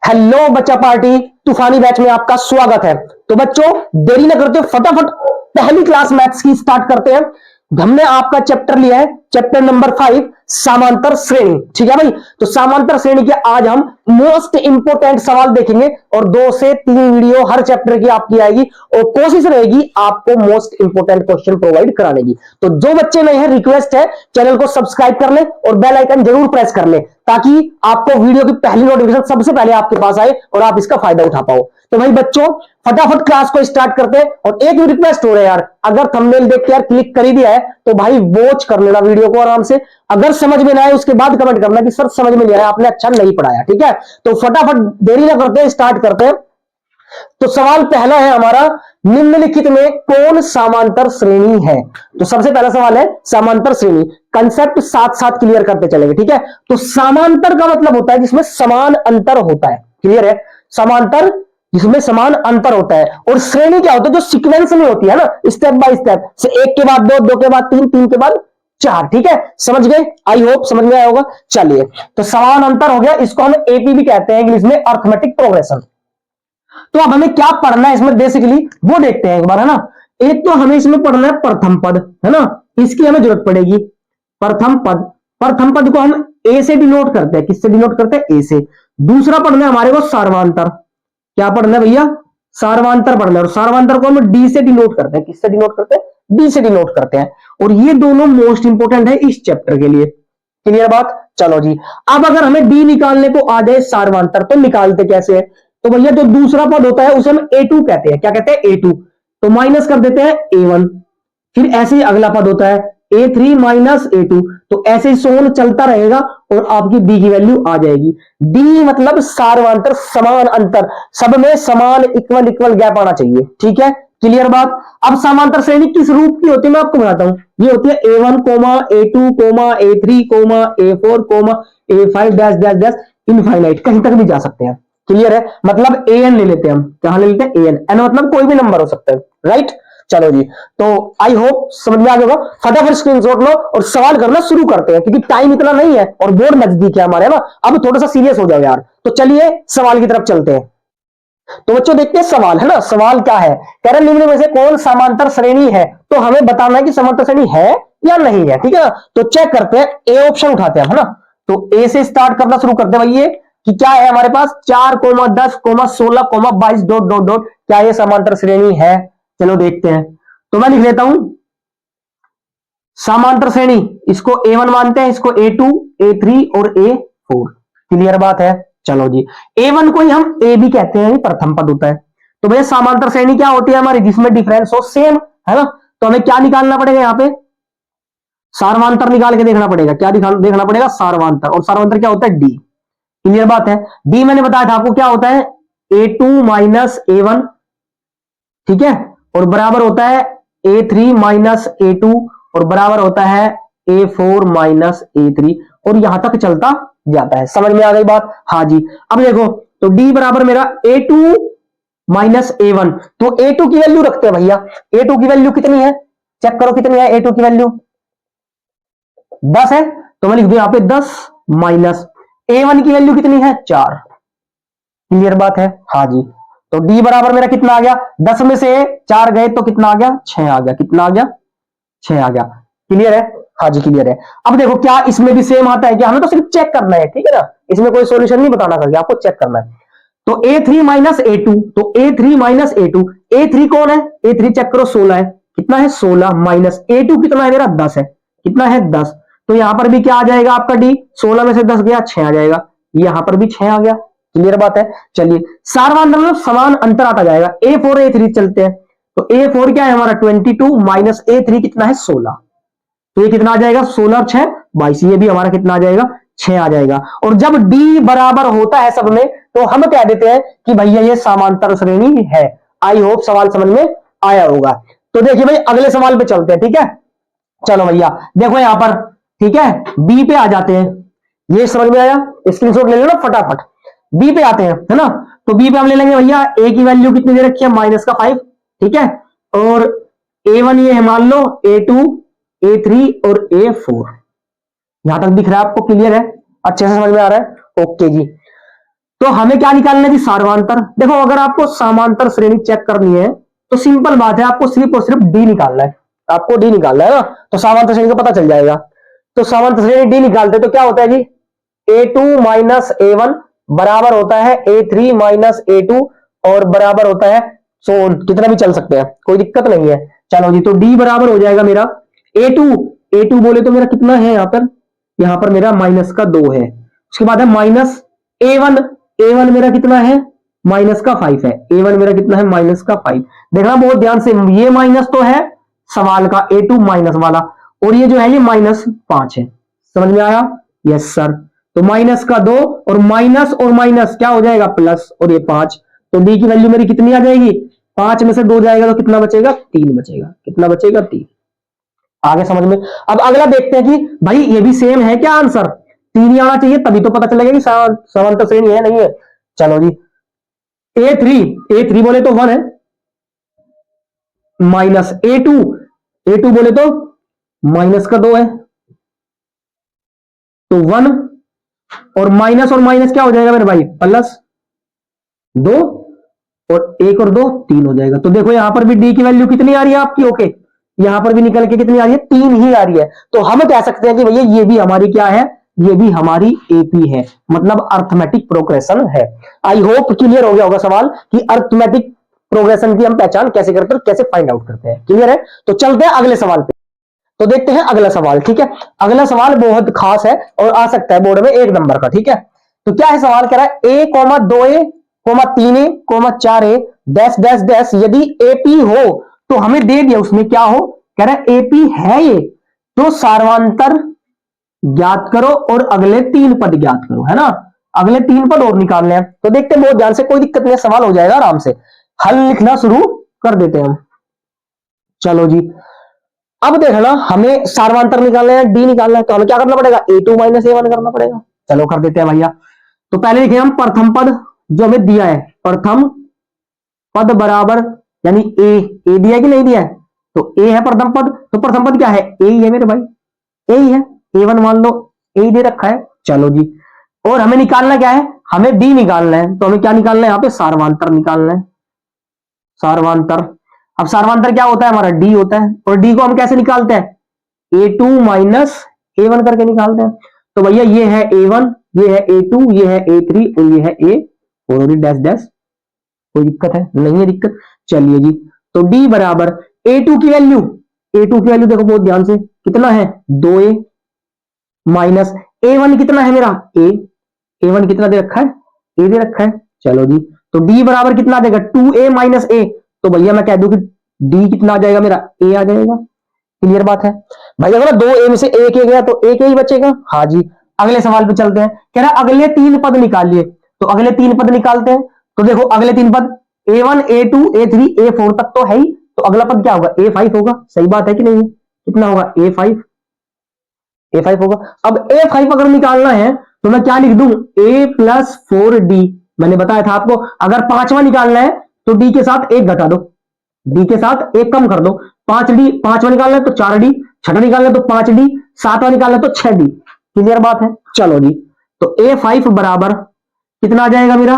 Hello बच्चा party, तूफानी batch में आपका स्वागत है। तो बच्चों, देरी न करते फटाफट पहली क्लास मैथ्स की स्टार्ट करते हैं। हमने आपका चैप्टर लिया है, चैप्टर नंबर 5, समांतर श्रेणी। ठीक है भाई, तो समांतर श्रेणी के आज हम मोस्ट इंपोर्टेंट सवाल देखेंगे और 2 से 3 वीडियो हर चैप्टर की आपकी आएगी और कोशिश रहेगी आपको मोस्ट इंपोर्टेंट क्वेश्चन प्रोवाइड कराने की। तो जो बच्चे नए हैं, रिक्वेस्ट है चैनल को सब्सक्राइब कर ले और बेल आइकन जरूर प्रेस कर ले ताकि आपको वीडियो की पहली नोटिफिकेशन सबसे पहले आपके पास आए और आप इसका फायदा उठा पाओ। तो भाई बच्चों, फटाफट क्लास को स्टार्ट करते हैं। और एक भी रिक्वेस्ट हो रहा है यार, अगर थंबनेल देख के यार क्लिक कर ही दिया है तो भाई वॉच कर लेना वीडियो को आराम से। अगर समझ में ना आए उसके बाद कमेंट करना कि सर समझ में नहीं आया, आपने अच्छा नहीं पढ़ाया। ठीक है, तो फटाफट देरी ना करते हैं, स्टार्ट करते हैं। तो सवाल पहला है हमारा, निम्नलिखित में कौन समांतर श्रेणी है। तो सबसे पहला सवाल है समांतर श्रेणी। कंसेप्ट साथ साथ क्लियर करते चलेंगे। ठीक है, तो समांतर का मतलब होता है जिसमें समान अंतर होता है। क्लियर है, समांतर जिसमें समान अंतर होता है। और श्रेणी क्या होता है, जो सीक्वेंस में होती है ना, स्टेप बाय स्टेप से, एक के बाद दो, दो के बाद तीन, तीन के बाद चार। ठीक है, समझ गए? आई होप समझ में आया होगा। चलिए, तो समान अंतर हो गया, इसको हम एपी भी कहते हैं इंग्लिश में, अर्थमेटिक प्रोग्रेशन। तो अब हमें क्या पढ़ना है इसमें बेसिकली वो देखते हैं एक बार, है ना। एक तो हमें इसमें पढ़ना है प्रथम पद, है ना, इसकी हमें जरूरत पड़ेगी। प्रथम पद, प्रथम पद को हम ए से डिनोट करते हैं। किससे डिनोट करते हैं? ए से। दूसरा पढ़ना है हमारे को सार्वंतर। क्या पढ़ना है भैया? सार्वंतर पढ़ना है। और सार्वंतर को हम डी से डिनोट करते हैं। किससे डिनोट करते हैं? डी से डिनोट करते हैं। और ये दोनों मोस्ट इंपोर्टेंट है इस चैप्टर के लिए। क्लियर बात? चलो जी, अब अगर हमें डी निकालने को आ जाए सार्वंतर, तो निकालते कैसे है? तो भैया जो दूसरा पद होता है उसे हम A2 कहते हैं। क्या कहते हैं? A2। तो माइनस कर देते हैं A1। फिर ऐसे ही अगला पद होता है A3 माइनस A2। तो ऐसे ही सोन चलता रहेगा और आपकी B की वैल्यू आ जाएगी। D मतलब सार्वंतर, समान अंतर, सब में समान इक्वल इक्वल गैप आना चाहिए। ठीक है, क्लियर बात? अब समांतर श्रेणी किस रूप की होती है मैं आपको बताता हूं। ये होती है A1, A2, A3, A4, A5 dash dash dash infinite, कहीं तक भी जा सकते हैं। क्लियर है? मतलब एन ले लेते हैं हम। कहां ले लेते हैं? एन। एन मतलब कोई भी नंबर हो सकता है, राइट। चलो जी, तो आई होप समझ में आ गया। फटाफट स्क्रीनशॉट लो और सवाल करना शुरू करते हैं, क्योंकि टाइम इतना नहीं है और बोर्ड नजदीक है हमारे, ना। अब थोड़ा सा सीरियस हो जाओ यार। तो चलिए सवाल की तरफ चलते हैं। तो बच्चों देखते हैं सवाल, है ना। सवाल क्या है? कह रहे निम्न में से कौन समांतर श्रेणी है। तो हमें बताना है कि समांतर श्रेणी है या नहीं है। ठीक है, तो चेक करते हैं। ए ऑप्शन उठाते हैं, है ना। तो ए से स्टार्ट करना शुरू करते हैं भाई। ये कि क्या है हमारे पास? 4, 10, 16, 22 डॉट डॉट डॉट। क्या ये समांतर श्रेणी है? चलो देखते हैं। तो मैं लिख लेता हूं समांतर श्रेणी, इसको A1 मानते हैं, इसको A2, A3 और A4। क्लियर बात है? चलो जी, A1 को ही हम A भी कहते हैं, प्रथम पद होता है। तो भैया समांतर श्रेणी क्या होती है हमारी? जिसमें डिफरेंस हो सेम, है ना। तो हमें क्या निकालना पड़ेगा यहाँ पे? सार्वंतर निकाल के देखना पड़ेगा। क्या देखना पड़ेगा? सार्वंतर। और सार्वंतर क्या होता है? डी। क्लियर बात है? डी मैंने बताया था आपको क्या होता है? A2 minus A1। ठीक है, और बराबर होता है A3 माइनस A2 और बराबर होता है A4 माइनस A3 और यहां तक चलता जाता है। समझ में आ गई बात? हाँ जी। अब देखो, तो D बराबर मेरा A2 माइनस A1। तो A2 की वैल्यू रखते हैं भैया। A2 की वैल्यू कितनी है? चेक करो कितनी है A2 की वैल्यू। 10 है। तो मैं लिख दूं यहां पे 10 माइनस A1 की वैल्यू कितनी है? 4। क्लियर बात है? हाँ जी। तो D बराबर मेरा कितना आ गया? 10 में से 4 गए तो कितना आ गया? 6 आ गया। कितना आ गया? 6 आ गया। क्लियर है? हाँ जी, क्लियर है। अब देखो, क्या इसमें भी सेम आता है क्या? हमें तो सिर्फ चेक करना है, ठीक है ना। इसमें कोई सॉल्यूशन नहीं बताना करके, आपको चेक करना है। तो A3 माइनस A2, तो A3 माइनस A2। A3 कौन है? A3 चेक करो, 16 है। कितना है? 16 माइनस A2 कितना है मेरा? 10 है। कितना है? 10। तो यहां पर भी क्या आ जाएगा आपका? D। 16 में से 10 गया, 6 आ जाएगा। यहां पर भी 6 आ गया। क्लियर बात है? चलिए, सार्वंतर मतलब समान अंतर आता जाएगा। A4 A3 चलते हैं। तो A4 क्या है हमारा? 22 माइनस A3 कितना है? 16। तो ये कितना आ जाएगा? 16 6 22। ये भी हमारा कितना आ जाएगा? 6 आ जाएगा। और जब D बराबर होता है सब में, तो हम कह देते हैं कि भैया ये समांतर श्रेणी है। आई होप सवाल समझ में आया होगा। तो देखिए भाई, अगले सवाल पे चलते हैं। ठीक है, चलो भैया देखो यहां पर। ठीक है, बी पे आ जाते हैं। ये समझ में आया? स्क्रीनशॉट ले लेना फटाफट। बी पे आते हैं, है ना। तो बी पे हम ले लेंगे भैया, ए की वैल्यू कितनी दे रखी है? -5। ठीक है, और A1 ये है मान लो, A2, A3 और A4। यहां तक दिख रहा है आपको? क्लियर है? अच्छे से समझ में आ रहा है? ओके जी। तो हमें क्या निकालना है जी, सार्वंतर। देखो अगर आपको समांतर श्रेणी चेक करनी है तो सिंपल बात है, आपको सिर्फ और सिर्फ डी निकालना है। आपको डी निकालना है ना, तो समांतर श्रेणी का पता चल जाएगा। तो समांतर श्रेणी डी निकालते तो क्या होता है जी, A2 माइनस A1 बराबर होता है A3 माइनस A2 और बराबर होता है कितना भी चल सकते हैं, कोई दिक्कत नहीं है। चलो जी, तो डी बराबर हो जाएगा मेरा A2 बोले तो मेरा कितना है यहां पर मेरा माइनस का 2 है। उसके बाद है माइनस A1 मेरा कितना है, माइनस का 5 है। A1 मेरा कितना है, माइनस का 5। देखना बहुत ध्यान से, ये माइनस तो है सवाल का A2 माइनस वाला, और ये जो है ये माइनस 5 है। समझ में आया? Yes sir. तो माइनस का 2 और माइनस क्या हो जाएगा, प्लस, और ये 5। तो डी की वैल्यू मेरी कितनी आ जाएगी, 5 में से 2 जाएगा तो कितना बचेगा, 3 बचेगा। कितना बचेगा, 3। आगे समझ में। अब अगला देखते हैं कि भाई ये भी सेम है क्या आंसर, 3 ही आना चाहिए तभी तो पता चलेगा कि समांतर श्रेणी है नहीं है। चलो जी, A3 बोले तो 1 है, माइनस A2 बोले तो माइनस का 2 है, तो 1 और माइनस क्या हो जाएगा मेरे भाई, प्लस 2 और 1 और 2 3 हो जाएगा। तो देखो यहां पर भी डी की वैल्यू कितनी आ रही है आपकी, ओके, यहां पर भी निकल के कितनी आ रही है, 3 ही आ रही है। तो हम कह सकते हैं कि भैया ये भी हमारी क्या है, ये भी हमारी एपी है, मतलब अर्थमेटिक प्रोग्रेशन है। आई होप क्लियर हो गया होगा सवाल कि अर्थमेटिक प्रोग्रेशन की हम पहचान कैसे करते हैं, कैसे फाइंड आउट करते हैं। क्लियर है? तो चलते हैं अगले सवाल पे। तो देखते हैं अगला सवाल। ठीक है, अगला सवाल बहुत खास है और आ सकता है बोर्ड में 1 नंबर का। ठीक है, तो क्या है सवाल, कह रहा है A, 2A, 3A, 4A dash dash dash यदि एपी हो, तो हमें दे दिया उसमें क्या हो, कह रहा है एपी है ये, तो सार्वंतर ज्ञात करो और अगले 3 पद ज्ञात करो, है ना। अगले 3 पद और निकालने हैं। तो देखते हैं बहुत ध्यान से, कोई दिक्कत नहीं, सवाल हो जाएगा आराम से। हल लिखना शुरू कर देते हैं हम। चलो जी, अब देखना हमें सार्वंतर निकालना है, डी निकालना है, तो हमें क्या करना पड़ेगा, A2 माइनस A1 करना पड़ेगा। चलो कर देते हैं भैया। तो पहले लिखे हम प्रथम पद जो हमें दिया है, प्रथम पद बराबर, यानी ए दिया है कि नहीं दिया है, तो ए है प्रथम पद। तो प्रथम पद क्या है, ए ही है मेरे भाई, ए ही है, A1 मान लो ए दे रखा है। चलो जी, और हमें निकालना क्या है, हमें डी निकालना है। तो हमें क्या निकालना है, यहाँ पे सार्वंतर निकालना है, सार्वंतर। अब सार्वंतर क्या होता है, हमारा डी होता है, और डी को हम कैसे निकालते हैं, A2 माइनस A1 करके निकालते हैं। तो भैया ये है A1, ये है A2, ये है A3 और ये है A4 और डैश डैश। कोई दिक्कत है, नहीं है दिक्कत। चलिए जी, तो D बराबर A2 की वैल्यू, A2 की वैल्यू देखो बहुत ध्यान से, कितना है 2A माइनस A1 कितना है मेरा A1 कितना दे रखा है, A दे रखा है। चलो जी, तो D बराबर कितना देगा 2A माइनस A। तो भैया मैं कह दूं कि D कितना आ जाएगा मेरा, A आ जाएगा। क्लियर बात है भाई, अगर 2A में से एक ए गया तो एक ही बचेगा। हाँ जी, अगले सवाल पे चलते हैं। कह रहा अगले 3 पद निकालिए, तो अगले 3 पद निकालते हैं। तो देखो अगले 3 पद A1 A2 A3 A4 तक तो है ही, तो अगला पद क्या होगा, A5 होगा। सही बात है कि नहीं, कितना होगा, A5 होगा। अब A5 अगर निकालना है तो मैं क्या लिख दूं, A प्लस 4D। मैंने बताया था आपको, अगर 5वां निकालना है तो D के साथ 1 घटा दो, D के साथ 1 कम कर दो। 5D, 5वां निकालना है तो 4D, 6वां निकालना है तो 5D, 7वां निकालना है तो 6D। क्लियर बात है। चलो जी, तो A5 बराबर कितना आ जाएगा मेरा,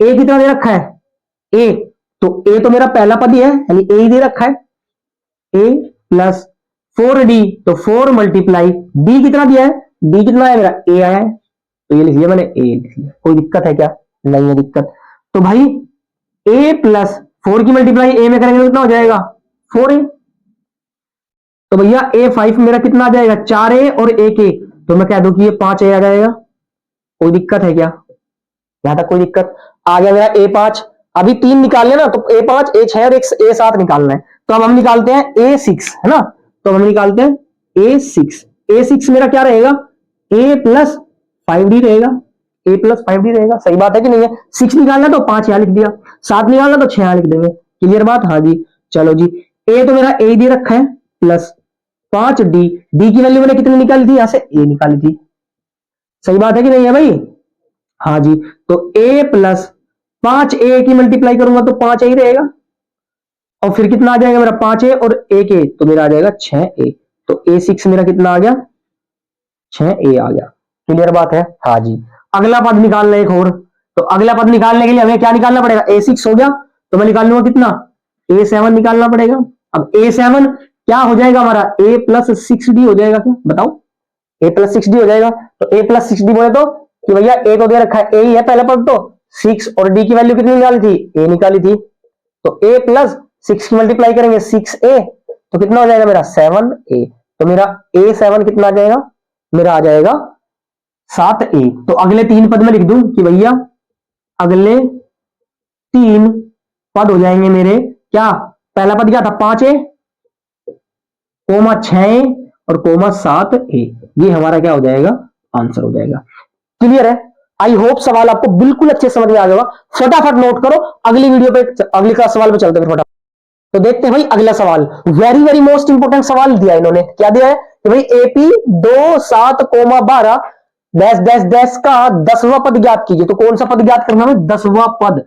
A कितना दे रखा है, A, तो A तो मेरा पहला पद ही है, यानी A ही दे रखा है, A प्लस 4D, तो 4 मल्टीप्लाई D कितना दिया है, D कितना है मेरा, A आया है, तो ये लिख लिया मैंने, A लिख लिया। कोई दिक्कत है क्या, नहीं है दिक्कत। तो भाई A प्लस 4 की मल्टीप्लाई A में करेंगे तो कितना हो जाएगा, 4A। तो भैया A5 मेरा कितना आ जाएगा, 4A और 1A, तो मैं कह दूं कि ये 5A आ जाएगा। कोई दिक्कत है क्या, यहां तक कोई दिक्कत। आ गया मेरा A5। अभी 3 निकालने ना, तो A5 A6 और A7 निकालना है। तो अब हम निकालते हैं A6, है ना। तो हम निकालते हैं A6 मेरा क्या रहेगा, A प्लस 5D रहेगा, A प्लस 5D रहेगा। सही बात है कि नहीं है। 6 निकालना तो 5 यहां लिख दिया, 7 निकालना तो 6 यहां लिख देंगे। क्लियर बात, हाँ जी। चलो जी, A तो मेरा A दे रखा है प्लस 5D, D की वैल्यू मैंने कितनी निकाली थी, यहां से A निकाली थी। सही बात है कि नहीं है भाई, हाँ जी। तो A प्लस 5A की मल्टीप्लाई करूंगा तो 5A ही रहेगा, और फिर कितना आ जाएगा मेरा 5A और 1A, तो मेरा आ जाएगा 6A। तो A6 मेरा कितना आ गया, 6A आ गया। क्लियर बात है, हाँ जी। अगला पद निकालना एक और, तो अगला पद निकालने के लिए हमें क्या निकालना पड़ेगा, a6 हो गया, तो मैं निकाल लूंगा कितना, a7 निकालना पड़ेगा। अब a7 क्या हो जाएगा हमारा, a+6d हो जाएगा, क्या बताओ, a+6d हो जाएगा। तो a+6d बोले तो कि भैया a तो दे रखा है, a ही है पहला पद, तो 6 और d की वैल्यू कितनी निकाली थी, a निकाली थी, तो a+6 की मल्टीप्लाई करेंगे 6a, तो कितना हो जाएगा मेरा 7a। तो मेरा a7 कितना आ जाएगा, मेरा आ जाएगा 7a। तो अगले 3 पद में लिख दूं कि भैया अगले 3 पद हो जाएंगे मेरे क्या, पहला पद क्या था 5a, कोमा 6a और कोमा 7a, ये हमारा क्या हो जाएगा, आंसर हो जाएगा। क्लियर है? आई होप सवाल आपको बिल्कुल अच्छे समझ में आ जाएगा। फटाफट नोट करो, अगली वीडियो पे अगली क्लास सवाल पे चलते हैं फटाफट। तो देखते हैं भाई अगला सवाल, वेरी वेरी मोस्ट इंपोर्टेंट सवाल दिया इन्होंने, क्या दिया है कि भाई AP 2 7 12 डैश डैश डैश का 10वां पद ज्ञात कीजिए। तो कौन सा पद ज्ञात करना है, 10वां पद,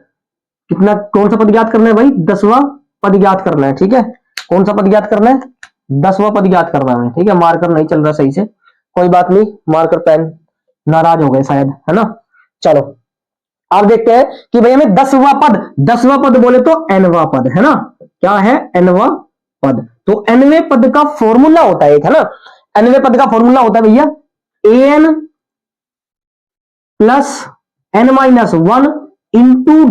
कितना, कौन सा पद ज्ञात करना है भाई, 10वां पद ज्ञात करना है, ठीक है, कौन सा पद ज्ञात करना है, 10वां पद ज्ञात करना है, ठीक है। मार्कर नहीं चल रहा सही से, कोई बात नहीं, मार्कर पेन नाराज हो गए शायद, है ना। चलो आप देखते हैं कि भाई हमें 10वां पद बोले तो nवां पद, है ना, क्या है, nवां पद। तो nवें पद का फॉर्मूला होता है एक, है ना, nवें पद का फॉर्मूला होता है भैया an plus n-1 into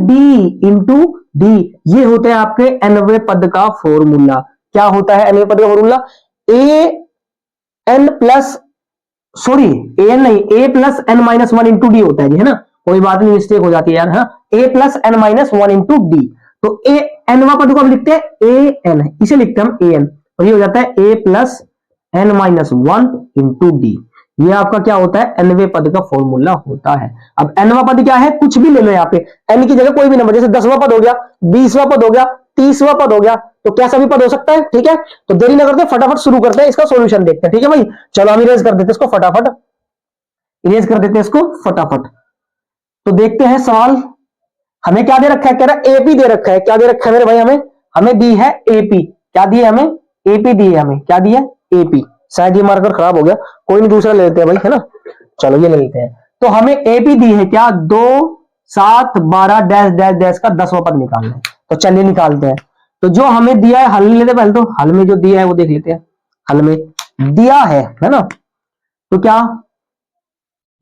D, ये होता है आपके nवें पद का फॉर्मूला। क्या होता है nवें पद का formula, an plus, sorry an नहीं, a plus n-1 into D होता है जी, है ना, कोई बात नहीं, मिस्टेक हो जाती है यार, हाँ, a plus n-1 into D. तो a nवां पद को हम लिखते हैं an, इसे लिखते हैं हम an, और ये हो जाता है a plus n-1 into D. ये आपका क्या होता है, nवें पद का फॉर्मूला होता है। अब nवां पद क्या है, कुछ भी ले लो यहाँ पे, n की जगह कोई भी नंबर, जैसे 10वां पद हो गया, 20वां पद हो गया, 30वां पद हो गया, तो कैसा भी पद हो सकता है, ठीक है। तो देरी न करते फटाफट शुरू करते हैं, इसका सॉल्यूशन देखते हैं, ठीक है भाई। चलो हम इरेज कर देते हैं इसको फटाफट, इरेज कर देते हैं इसको फटाफट। तो देखते हैं सवाल, हमें क्या दे रखा है, कह रहा है एपी दे रखा है, क्या दे रखा है मेरे भाई, हमें दी है एपी, क्या दी है हमें, एपी दी है हमें, क्या दी है एपी। शायद ये मार्कर खराब हो गया, कोई नहीं दूसरा ले लेते हैं भाई, है ना, चलो ये ले लेते हैं। तो हमें एपी दी है क्या, 2 7 12 डैश डैश डैश का 10वां पद निकालना है। तो चलिए निकालते हैं। तो जो हमें दिया है हल लेते हैं पहले, तो हल में जो दिया है वो देख लेते हैं। हल में दिया है ना, तो क्या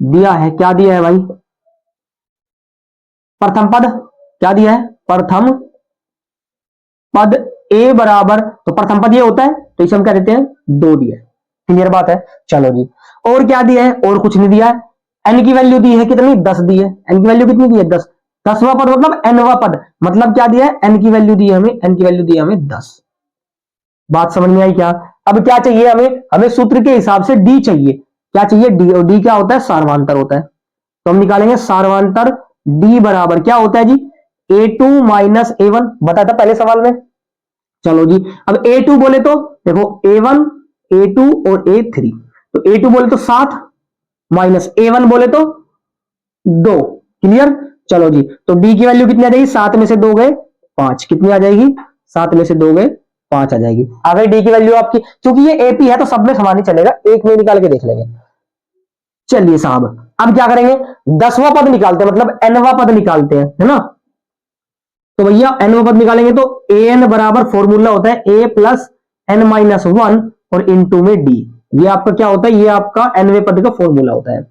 दिया है, क्या दिया है भाई, प्रथम पद क्या दिया है, प्रथम पद a बराबर, तो प्रथम पद ये होता है, तो इसे हम क्या देते हैं 2 दिया है। क्लियर बात है, चलो जी। और क्या दिया है, और कुछ नहीं दिया है। n की वैल्यू दी है कितनी, 10 दी है, n की वैल्यू कितनी दी है 10, 10वां पद मतलब nवां पद, मतलब क्या दिया है, n की वैल्यू दी है हमें, n की वैल्यू दी है हमें 10। बात समझ में आई क्या। अब क्या चाहिए हमें सूत्र के हिसाब से d चाहिए, क्या चाहिए d, और d क्या होता है, सार्वधान्तर होता है। तो हम निकालेंगे सार्वधान्तर d बराबर क्या होता है जी, a2 माइनस a1, बताया था पहले सवाल में। चलो जी, अब a2 बोले तो देखो a1 a2 और a3, तो a2 बोले तो 7 माइनस a1 बोले तो 2। क्लियर, चलो जी। तो d की वैल्यू कितनी आ जाएगी, 7 में से 2 गए 5, कितनी आ जाएगी, 7 में से 2 गए 5 आ जाएगी। आ गई d की वैल्यू आपकी, क्योंकि ये AP है तो सब में समान ही चलेगा, एक में निकाल के देख लेंगे। चलिए साहब, अब क्या करेंगे, 10वां पद निकालते हैं, मतलब nवां पद निकालते हैं, है ना। तो भैया nवां पद निकालेंगे तो an बराबर फॉर्मूला होता है a प्लस n-1 और इंटू में d। ये आपका क्या होता है, ये आपका nवें पद का फॉर्मूला होता है।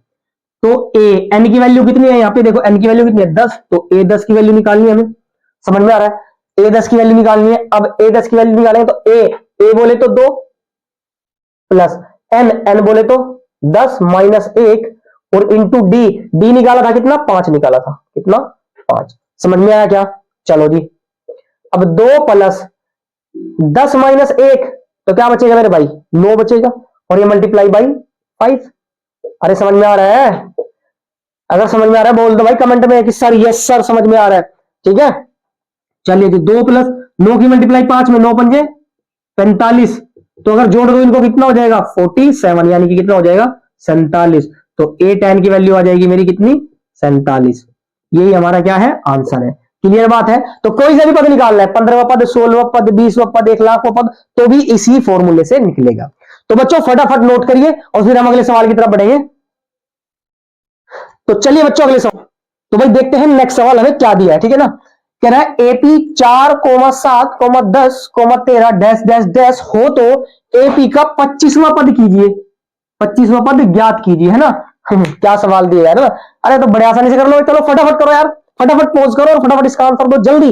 तो a n की वैल्यू कितनी है, यहाँ पे देखो n की वैल्यू कितनी है 10, तो a 10 की वैल्यू निकालनी है हमें, समझ में आ रहा है, a 10 की वैल्यू निकालनी है। अब a 10 की वैल्यू निकालेंगे तो a बोले तो 2 प्लस n बोले तो 10 माइनस 1 और इंटू d निकाला था कितना, 5 निकाला था, कितना 5। समझ में आया क्या, चलो जी। अब 2 प्लस 10 माइनस 1 तो क्या बचेगा मेरे भाई, 9 बचेगा, और ये मल्टीप्लाई बाई 5। अरे समझ में आ रहा है, अगर समझ में आ रहा है बोल दो भाई कमेंट में कि सर यस सर समझ में आ रहा है, ठीक है। चलिए जी, 2 प्लस 9 की मल्टीप्लाई 5 में 9 पंजे 45, तो अगर जोड़ दो इनको कितना हो जाएगा 47, यानी कि कितना हो जाएगा 47। तो a tan की वैल्यू आ जाएगी मेरी कितनी, 47। यही हमारा क्या है, आंसर है। क्लियर बात है। तो कोई सा भी पद निकालना है, 15वां पद, 16वां पद, 20वां पद, 1,00,000वां पद, तो भी इसी फॉर्मूले से निकलेगा। तो बच्चों फटाफट नोट करिए और फिर हम अगले सवाल की तरफ बढ़ेंगे। तो चलिए बच्चों अगले सवाल, तो भाई देखते हैं नेक्स्ट सवाल हमें क्या दिया है, ठीक है ना। कह रहा है एपी 4,7,10,13 डैश डैश डैश हो तो एपी का 25वां पद कीजिए, 25वां पद ज्ञात कीजिए, है ना। क्या सवाल दिया है ना। अरे तो बड़े आसानी से कर लो, चलो फटाफट करो यार, फटाफट पॉज करो और फटाफट इसका आंसर दो, जल्दी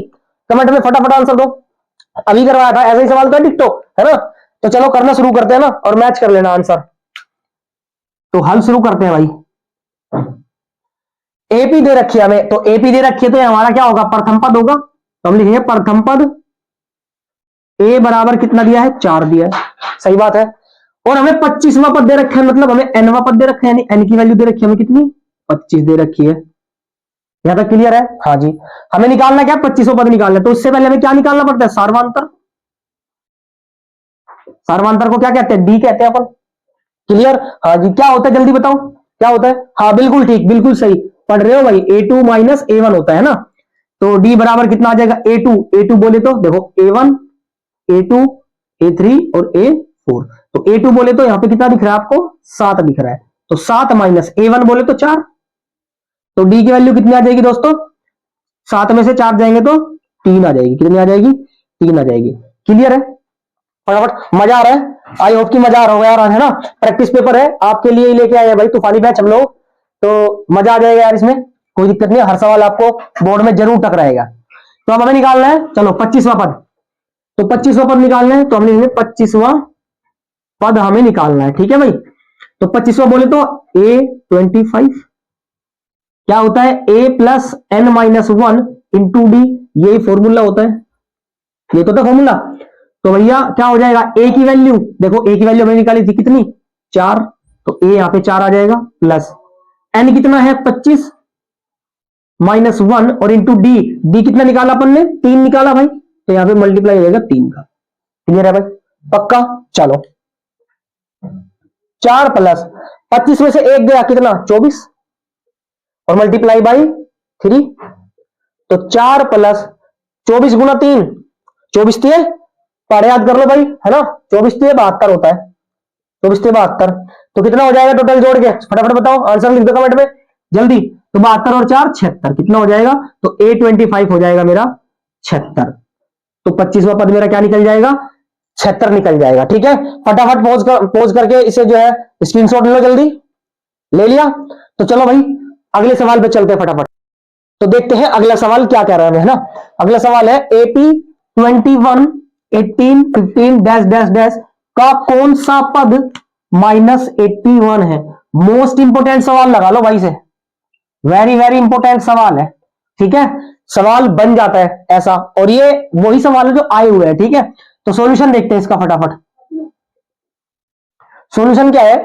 कमेंट में फटाफट आंसर दो। अभी करवाया था ऐसा ही सवाल तो डिक्टो, है ना। तो चलो करना शुरू करते हैं ना, और मैच कर लेना आंसर। तो हल शुरू करते हैं भाई। एपी दे रखी है हमें, तो एपी दे रखी है तो हमारा क्या होगा, प्रथम पद होगा। तो हम लिखेंगे प्रथम पद ए बराबर कितना दिया है, 4 दिया है, सही बात है। और हमें 25वां पद दे रखा है, मतलब हमें एनवा पद दे रखा है, यानी एन की वैल्यू दे रखी है हमें कितनी, 25 दे रखी है। यहां तक क्लियर है, हाँ जी। हमें निकालना क्या, 25वां पद निकालना है, तो उससे पहले हमें क्या निकालना पड़ता है, सार्वंतर। सार्वंतर को क्या कहते हैं, डी कहते हैं अपन। क्लियर, हाँ जी। क्या होता है जल्दी बताओ, क्या होता है, हाँ बिल्कुल ठीक, बिल्कुल सही पढ़ रहे हो भाई, A2 माइनस A1 होता है ना। तो डी बराबर कितना आ जाएगा, A2 बोले तो देखो A1 A2 A3 और A4। तो A2 बोले तो यहां पे कितना दिख रहा है आपको, 7 दिख रहा है, तो 7 माइनस A1 बोले तो 4। तो डी की वैल्यू कितनी आ जाएगी दोस्तों, 7 में से 4 जाएंगे तो 3 आ जाएगी, कितनी आ जाएगी, 3 आ जाएगी। क्लियर है, फटाफट, मजा आ रहा है, आई होप कि मजा आ रहा होगा यार, है ना। प्रैक्टिस पेपर है आपके लिए ही लेके आए हैं भाई तूफानी बैच हम लोग, तो मजा आ जाएगा यार इसमें, कोई दिक्कत नहीं, हर सवाल आपको बोर्ड में जरूर टकराएगा। तो अब हमें निकालना है, चलो 25वां पद। तो 25वां पद निकालना है, तो हमने 25वां पद हमें निकालना है, ठीक है भाई। तो 25वां बोले तो A25 क्या होता है, A plus N minus 1 into D, यही फॉर्मूला होता है, ये तो था फॉर्मूला। तो भैया क्या हो जाएगा, ए की वैल्यू देखो, ए की वैल्यू हमने निकाली थी कितनी, 4, तो ए यहां पे 4 आ जाएगा, प्लस एन कितना है 25 माइनस 1 और इंटू डी, डी कितना निकाला अपन ने, 3 निकाला भाई, तो यहां पे मल्टीप्लाई हो जाएगा 3 का। क्लियर है भाई, पक्का। चलो 4 प्लस 25 में से 1 गया कितना, 24 और मल्टीप्लाई बाई 3, तो 4 प्लस 24 गुना 3, 24 थे, पढ़े याद कर लो भाई, है ना। 24 थे 72 होता है, 24 थे 72, तो कितना हो जाएगा टोटल जोड़ के, फटाफट बताओ, आंसर लिख दो कमेंट में जल्दी। तो 72 और 4 76, कितना हो जाएगा, तो A25 हो जाएगा मेरा 76। तो 25वां पद मेरा क्या निकल जाएगा, 76 निकल जाएगा, ठीक है। फटाफट पोज करके इसे जो है स्क्रीनशॉट ले लो जल्दी, ले लिया। तो चलो भाई अगले सवाल पे चलते हैं फटाफट। तो देखते हैं अगला सवाल क्या कह रहा है, ना। अगला सवाल है AP 21 18 15 डैश डैश डैश का कौन सा पद -81 है। मोस्ट इंपोर्टेंट सवाल लगा लो भाई से, वेरी वेरी इंपोर्टेंट सवाल है, ठीक है। सवाल बन जाता है ऐसा, और ये वही सवाल है जो आए हुए हैं, ठीक है। तो सॉल्यूशन देखते हैं इसका फटाफट। सॉल्यूशन क्या है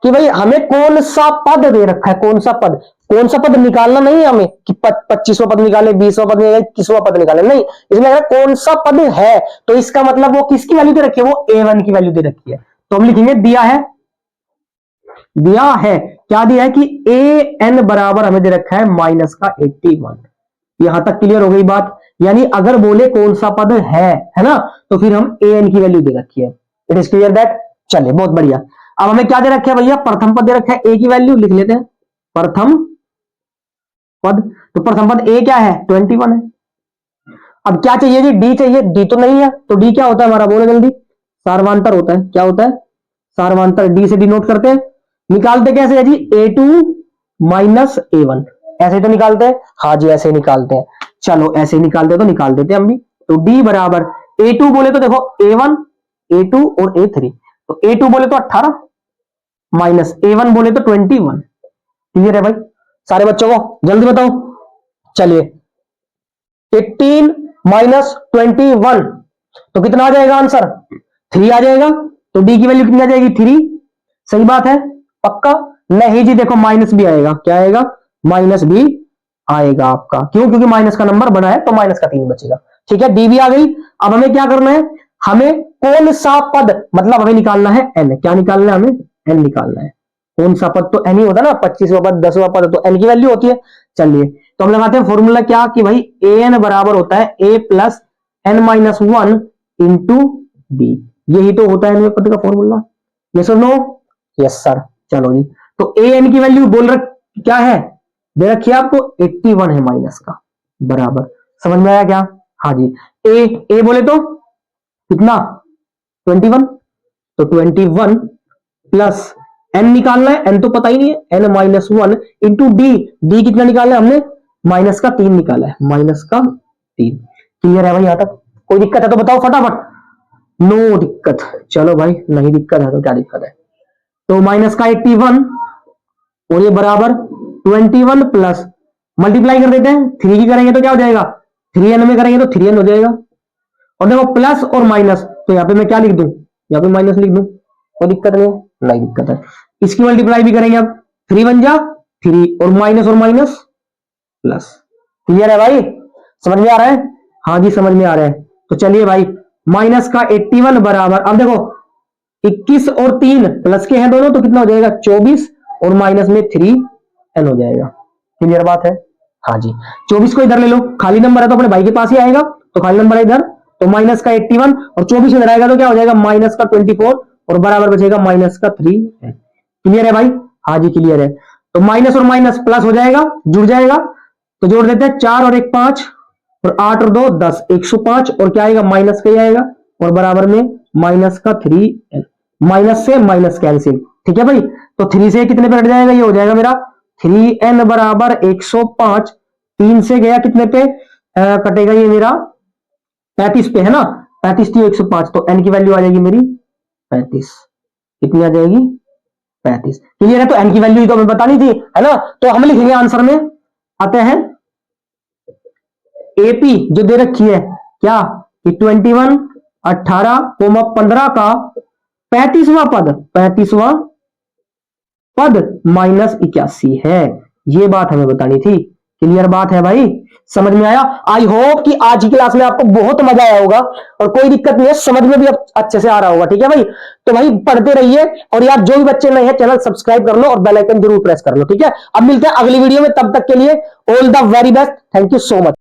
कि भाई हमें कौन सा पद दे रखा है, कौन सा पद, कौन सा पद निकालना नहीं है हमें कि 25वां पद निकाले, 20वां पद निकाले, 21वां पद निकाले, नहीं, इसमें कौन सा पद है, तो इसका मतलब वो किसकी वैल्यू दे रखी है, वो A1 की वैल्यू दे रखी है। तो हम लिखेंगे दिया है, दिया है क्या दिया है कि AN बराबर हमें दे रखा है माइनस का 81। यहां तक क्लियर हो गई बात, यानी अगर बोले कौन सा पद है ना, तो फिर हम AN की वैल्यू दे रखी है। इट इज क्लियर दैट, चलिए बहुत बढ़िया। अब हमें क्या दे रखा है भैया, प्रथम पद दे रखा है, A की वैल्यू लिख लेते हैं, प्रथम पद। तो प्रथम पद A क्या है, 21 है। अब क्या चाहिए जी, D चाहिए, D तो नहीं है, तो D क्या होता है हमारा, बोलो जल्दी, सार्वंतर होता है। क्या होता है, सार्वंतर, D से डिनोट करते हैं। निकालते कैसे है जी, A2 माइनस A1, ऐसे तो निकालते हैं, हाँ जी ऐसे निकालते हैं। चलो ऐसे निकालते हैं, तो निकाल देते हैं हम भी। तो D बराबर A2 बोले तो देखो A1 A2 और A3, तो A2 बोले तो 18 माइनस A1 बोले तो 21। क्लियर है भाई, सारे बच्चों को जल्दी बताओ। चलिए 18 माइनस 21, तो कितना आ जाएगा आंसर, 3 आ जाएगा। तो डी की वैल्यू कितनी आ जाएगी, 3। सही बात है, पक्का। नहीं जी देखो माइनस भी आएगा, क्या आएगा, माइनस भी आएगा आपका, क्यों, क्योंकि माइनस का नंबर बड़ा है, तो माइनस का 3 बचेगा, ठीक है। डी भी आ गई। अब हमें क्या करना है, हमें कौन सा पद, मतलब हमें निकालना है एन, क्या निकालना है हमें, एन निकालना है। कौन सा पद, तो एन ही होता है ना, 25वां पद 10वां पद, तो एन की वैल्यू होती है। चलिए तो हम लगाते हैं फॉर्मूला क्या, कि भाई ए एन बराबर होता है A plus N minus 1 into D, यही तो होता है एन पद का फॉर्मूला। यस और नो, यस सर। चलो जी, तो ए एन की वैल्यू बोल रहा क्या है, दे रखी है आपको 81 है माइनस का बराबर। समझ में आया क्या? हाँ जी। ए बोले तो कितना 21, तो 21 प्लस एन निकालना है, एन तो पता ही नहीं है, N minus 1 into D, D कितना निकाला है हमने माइनस का 3 निकाला है, माइनस का 3। क्लियर है भाई यहां तक? कोई दिक्कत है तो बताओ फटाफट। नो दिक्कत, चलो भाई नहीं दिक्कत है तो क्या दिक्कत है। तो माइनस का 81 और ये बराबर 21 प्लस मल्टीप्लाई कर देते हैं, 3 की करेंगे तो क्या हो जाएगा 3n में करेंगे तो 3n हो जाएगा। और देखो प्लस और माइनस, तो यहाँ पे मैं क्या लिख दूं, यहाँ पे माइनस लिख दूं, कोई दिक्कत नहीं है, नहीं दिक्कत है। इसकी मल्टीप्लाई भी करेंगे अब, 3 बन जा 3 और माइनस प्लस। क्लियर है भाई? समझ में आ रहा है? हाँ जी समझ में आ रहा है। तो चलिए भाई माइनस का 81 बराबर, अब देखो 21 और 3 प्लस के हैं दोनों तो कितना हो जाएगा 24 और माइनस में 3n हो जाएगा। क्लियर बात है? हाँ जी। 24 को इधर ले लो, खाली नंबर है तो अपने भाई के पास ही आएगा, तो खाली नंबर है इधर, तो माइनस का 81 और 24 इधर आएगा तो क्या हो जाएगा माइनस का 24 और बराबर बचेगा माइनस का 3n। क्लियर है भाई? हाँ जी क्लियर है। तो माइनस और माइनस प्लस हो जाएगा, जुड़ जाएगा, तो जोड़ देते हैं 4 और 1 5 और 8 और 2 10, 105 और क्या आएगा माइनस का ही आएगा और बराबर में माइनस का 3n। माइनस से माइनस कैंसिल, ठीक है भाई। तो 3 से कितने पे कट जाएगा, ये हो जाएगा मेरा 3n बराबर 105, 3 से गया कितने पे कटेगा ये मेरा 35 पे है ना, 35 थी 105, तो n की वैल्यू आ जाएगी मेरी 35। कितनी आ जाएगी 35। क्लियर है? तो n की वैल्यू तो हमें बतानी थी है ना, तो हम लिखेंगे आंसर में आते हैं एपी जो दे रखी है क्या कि 21 18 15 का 35वां पद, 35वां पद माइनस 81 है, ये बात हमें बतानी थी। क्लियर बात है भाई? समझ में आया? आई होप कि आज की क्लास में आपको बहुत मजा आया होगा और कोई दिक्कत नहीं है, समझ में भी अच्छे से आ रहा होगा। ठीक है भाई? तो भाई पढ़ते रहिए और यार जो भी बच्चे नए हैं चैनल सब्सक्राइब कर लो और बेल आइकन जरूर प्रेस कर लो। ठीक है? अब मिलते हैं अगली वीडियो में, तब तक के लिए all the very best, thank you so much.